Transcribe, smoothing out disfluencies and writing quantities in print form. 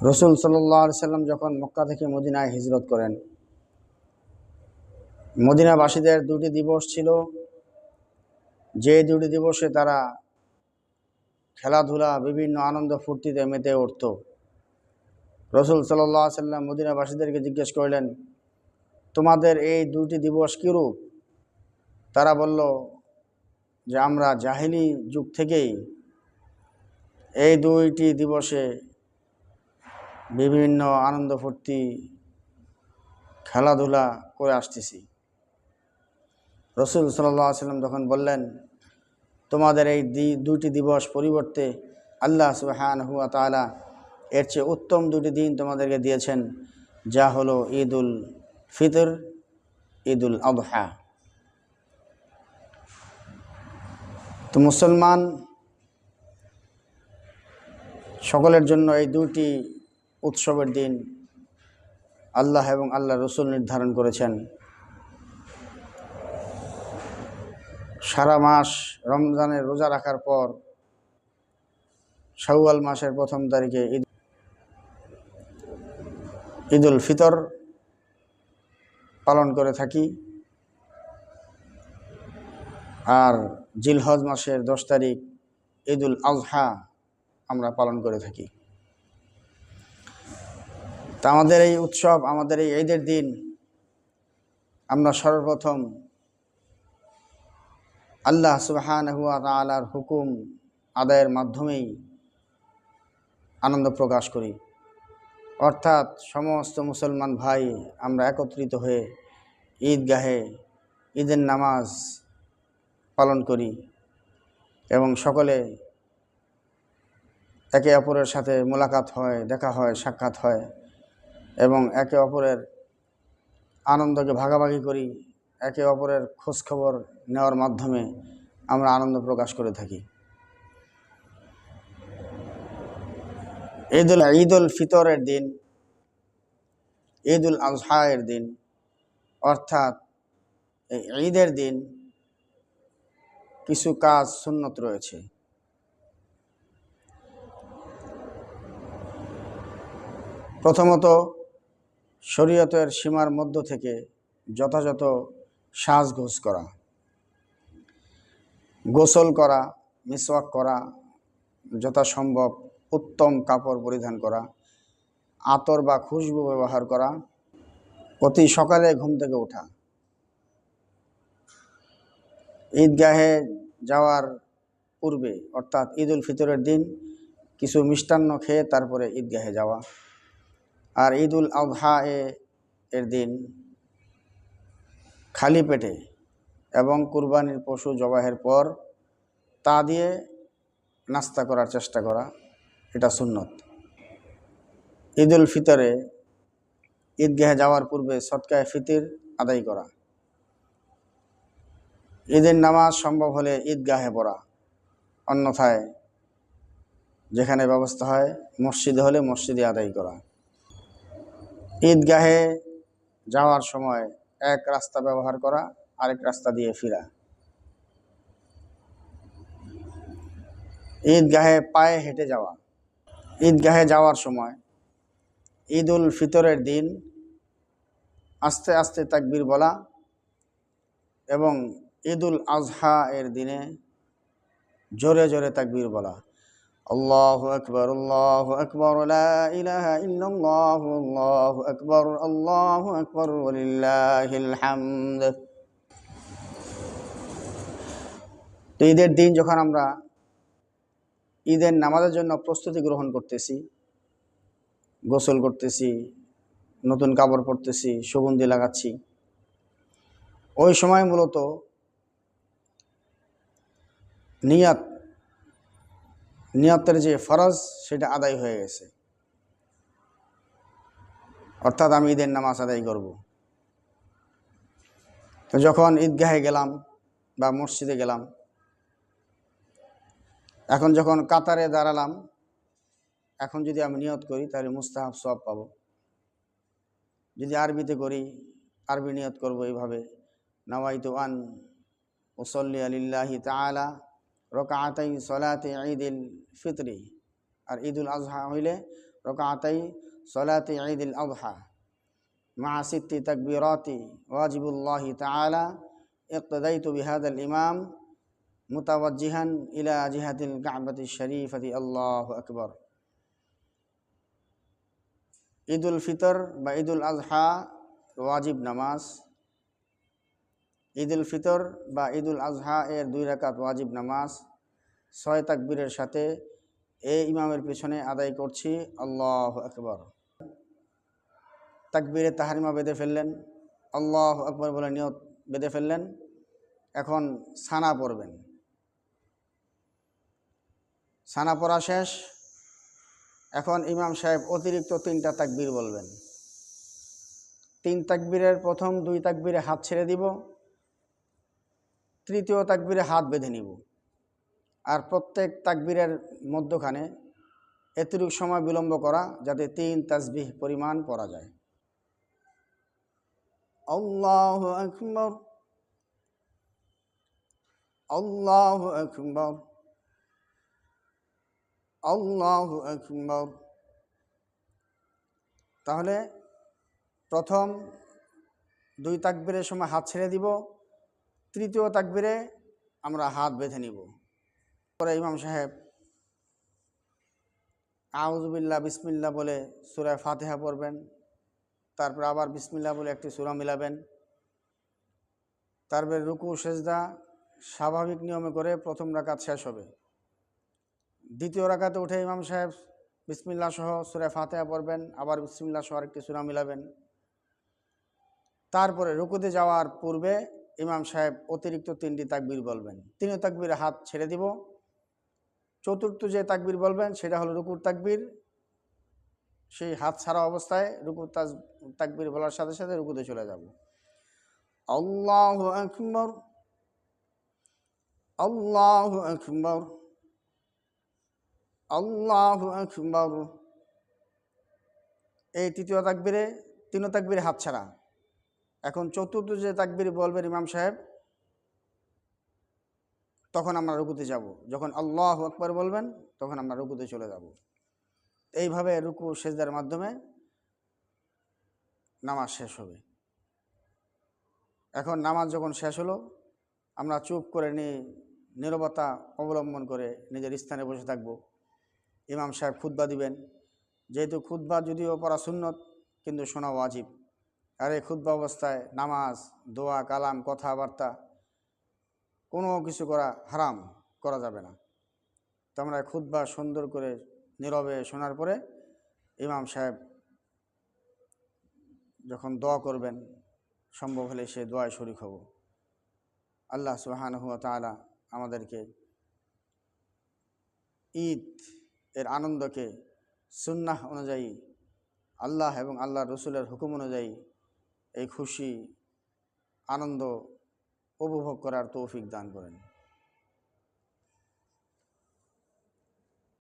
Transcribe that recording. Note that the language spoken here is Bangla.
রসুল সাল্লাল্লাহু আলাইহি সাল্লাম যখন মক্কা থেকে মদিনায় হিজরত করেন, মদিনাবাসীদের দুটি দিবস ছিল, যে দুটি দিবসে তারা খেলাধুলা বিভিন্ন আনন্দ ফুর্তিতে মেতে উঠত। রসুল সাল্লাল্লাহু আলাইহি সাল্লাম মদিনাবাসীদেরকে জিজ্ঞেস করলেন, তোমাদের এই দুটি দিবস কীরূপ? তারা বলল যে আমরা জাহিলি যুগ থেকেই এই দুইটি দিবসে বিভিন্ন আনন্দ ফুর্তি খেলাধুলা করে আসতেছি। রসুল সাল্লাল্লাহু আলাইহি সাল্লাম তখন বললেন, তোমাদের এই দুইটি দিবস পরিবর্তে আল্লাহ সুবহানাহু ওয়া তাআলা এর চেয়ে উত্তম দুটি দিন তোমাদেরকে দিয়েছেন, যা হলো ঈদুল ফিতর, ঈদুল আযহা। তো মুসলমান সকলের জন্য এই দুটি উৎসবের দিন আল্লাহ এবং আল্লাহ রসুল নির্ধারণ করেছেন। সারা মাস রমজানের রোজা রাখার পর শাওয়াল মাসের প্রথম তারিখে ঈদুল ফিতর পালন করে থাকি, আর জিলহজ মাসের 10 তারিখ ঈদুল আযহা আমরা পালন করে থাকি। তা আমাদের এই উৎসব, আমাদের এই ঈদের দিন আমরা সর্বপ্রথম আল্লাহ সুবহানাহু ওয়া তাআলার হুকুম আদায়ের মাধ্যমেই আনন্দ প্রকাশ করি। অর্থাৎ সমস্ত মুসলমান ভাই আমরা একত্রিত হয়ে ঈদগাহে ঈদের নামাজ পালন করি এবং সকলে একে অপরের সাথে মোলাকাত হয়, দেখা হয়, সাক্ষাৎ হয় এবং একে অপরের আনন্দকে ভাগাভাগি করি। একে অপরের খোঁজখবর নেওয়ার মাধ্যমে আমরা আনন্দ প্রকাশ করে থাকি। ঈদুল ফিতরের দিন, ঈদুল আযহা এর দিন, অর্থাৎ এই ঈদের দিন কিছু কাজ সুন্নত রয়েছে। প্রথমত, শরীয়তের সীমার মধ্য থেকে যথাযথ সাজগোজ করা, গোসল করা, মিসওয়াক করা, যথাসম্ভব উত্তম কাপড় পরিধান করা, আতর বা খুশবু ব্যবহার করা, অতি সকালে ঘুম থেকে ওঠা, ঈদগাহে যাওয়ার পূর্বে অর্থাৎ ঈদুল ফিতরের দিন কিছু মিষ্টান্ন খেয়ে তারপরে ঈদগাহে যাওয়া, আর ঈদুল আযহা এর দিন খালি পেটে এবং কুরবানির পশু জবাহের পর তা দিয়ে নাস্তা করার চেষ্টা করা, এটা সুন্নত। ঈদুল ফিতরে ঈদগাহে যাওয়ার পূর্বে সদকায়ে ফিতর আদায় করা, ঈদের নামাজ সম্ভব হলে ঈদগাহে পড়া, অন্যথায় যেখানে ব্যবস্থা হয় মসজিদে হলে মসজিদে আদায় করা। ঈদগাহে যাওয়ার সময় এক রাস্তা ব্যবহার করা, আরেক রাস্তা দিয়ে ফিরা। ঈদগাহে পায়ে হেঁটে যাওয়া। ঈদগাহে যাওয়ার সময় ঈদুল ফিতরের দিন আস্তে আস্তে তাকবীর বলা এবং ঈদুল আযহা এর দিনে জোরে জোরে তাকবীর বলা। আল্লাহু আকবার, আল্লাহু আকবার, লা ইলাহা ইল্লাল্লাহ, আল্লাহু আকবার, আল্লাহু আকবার, ওয়ালিল্লাহিল হামদ। তো ঈদের দিন যখন আমরা ঈদের নামাজের জন্য প্রস্তুতি গ্রহণ করতেছি, গোসল করতেছি, নতুন কাপড় পরতেছি, সুগন্ধি লাগাচ্ছি, ওই সময় মূলত নিয়তের যে ফরজ সেটা আদায় হয়ে গেছে, অর্থাৎ আমি ঈদের নামাজ আদায় করব। তো যখন ঈদগাহে গেলাম বা মসজিদে গেলাম, এখন যখন কাতারে দাঁড়ালাম, এখন যদি আমি নিয়ত করি তাহলে মুস্তাহাব সওয়াব পাবো। যদি আরবিতে করি, আরবি নিয়ত করব এইভাবে, নাওয়াইতু আন উসাল্লি লিল্লাহি তাআলা রাকাতাই সালাতি ঈদুল ফিতরি। আর ঈদুল আযহা হইলে ركعتي صلاة عيد الأضحى مع 6 تكبيرات واجب الله تعالى اقتديت بهذا الإمام متوجها إلى جهة الكعبة الشريفة الله أكبر ঈদ উল ফিতর বা ঈদ উল আজহা ওয়াজিব নামাজ। ঈদ উল ফিতর বা ঈদ উল আজহা এর 2 রাকাত ওয়াজিব নামাজ 6 তাকবীরের সাথে এই ইমামের পেছনে আদায় করছি। আল্লাহু আকবার। তাকবীরে তাহরিমা বেঁধে ফেললেন, আল্লাহু আকবার বলে নিয়ত বেঁধে ফেললেন। এখন সানা পড়বেন। সানা পড়া শেষ। এখন ইমাম সাহেব অতিরিক্ত 3টা তাকবীর বলবেন। 3 তাকবীরের প্রথম 2 তাকবীরে হাত ছেড়ে দিব, তৃতীয় তাকবীরে হাত বেঁধে নিব। আর প্রত্যেক তাকবীরের মধ্যখানে এতটুকু সময় বিলম্ব করা যাতে 3 তাসবিহ পরিমাণ পড়া যায়। আল্লাহু আকবার, আল্লাহু আকবার, আল্লাহু আকবার। তাহলে প্রথম 2 তাকবীরের সময় হাত ছেড়ে দিব, তৃতীয় তাকবীরে আমরা হাত বেঁধে নিব। পরে ইমাম সাহেব আউযু বিল্লাহ বিসমিল্লাহ বলে সূরা ফাতিহা পড়বেন। তারপর আবার বিসমিল্লাহ বলে একটি সূরা মিলাবেন। তারপরে রুকু সেজদা স্বাভাবিক নিয়মে করে প্রথম রাকাত শেষ হবে। দ্বিতীয় রাকাতে উঠে ইমাম সাহেব বিসমিল্লাহ সহ সূরা ফাতিহা পড়বেন, আবার বিসমিল্লাহ সহ আরেকটি সূরা মিলাবেন। তারপরে রুকুতে যাওয়ার পূর্বে ইমাম সাহেব অতিরিক্ত 3টি তাকবীর বলবেন। 3 তাকবীরে হাত ছেড়ে দিব। চতুর্থ যে তাকবীর বলবেন সেটা হলো রুকুর তাকবীর। সেই হাত ছাড়া অবস্থায় রুকুর তাকবীর বলার সাথে সাথে রুকুতে চলে যাব। আল্লাহু আকবার, আল্লাহু আকবার, আল্লাহু আকবার। এই তৃতীয় তাকবীরে 3 তাকবীরে হাত ছাড়া। এখন চতুর্থ যে তাকবীর বলবেন ইমাম সাহেব, তখন আমরা রুকুতে যাব। যখন আল্লাহু আকবার বলবেন তখন আমরা রুকুতে চলে যাব। এইভাবে রুকু সেজদার মাধ্যমে নামাজ শেষ হবে। এখন নামাজ যখন শেষ হলো, আমরা চুপ করে নীরবতা অবলম্বন করে নিজের স্থানে বসে থাকব। ইমাম সাহেব খুতবা দিবেন। যেহেতু খুতবা যদিও পড়া সুন্নত, কিন্তু শোনা ওয়াজিব। আর এই খুতবা অবস্থায় নামাজ, দোয়া, কালাম, কথাবার্তা কোনো কিছু করা হারাম, করা যাবে না। তো আমরা খুতবা সুন্দর করে নীরবে শোনার পরে ইমাম সাহেব যখন দোয়া করবেন, সম্ভব হলে সে দোয়ায় শরীক হব। আল্লাহ সুবহানাহু ওয়া তাআলা আমাদেরকে ঈদ এর আনন্দকে সুন্নাহ অনুযায়ী, আল্লাহ এবং আল্লাহর রসুলের হুকুম অনুযায়ী এই খুশি আনন্দ উপভোগ করার তৌফিক দান করেন।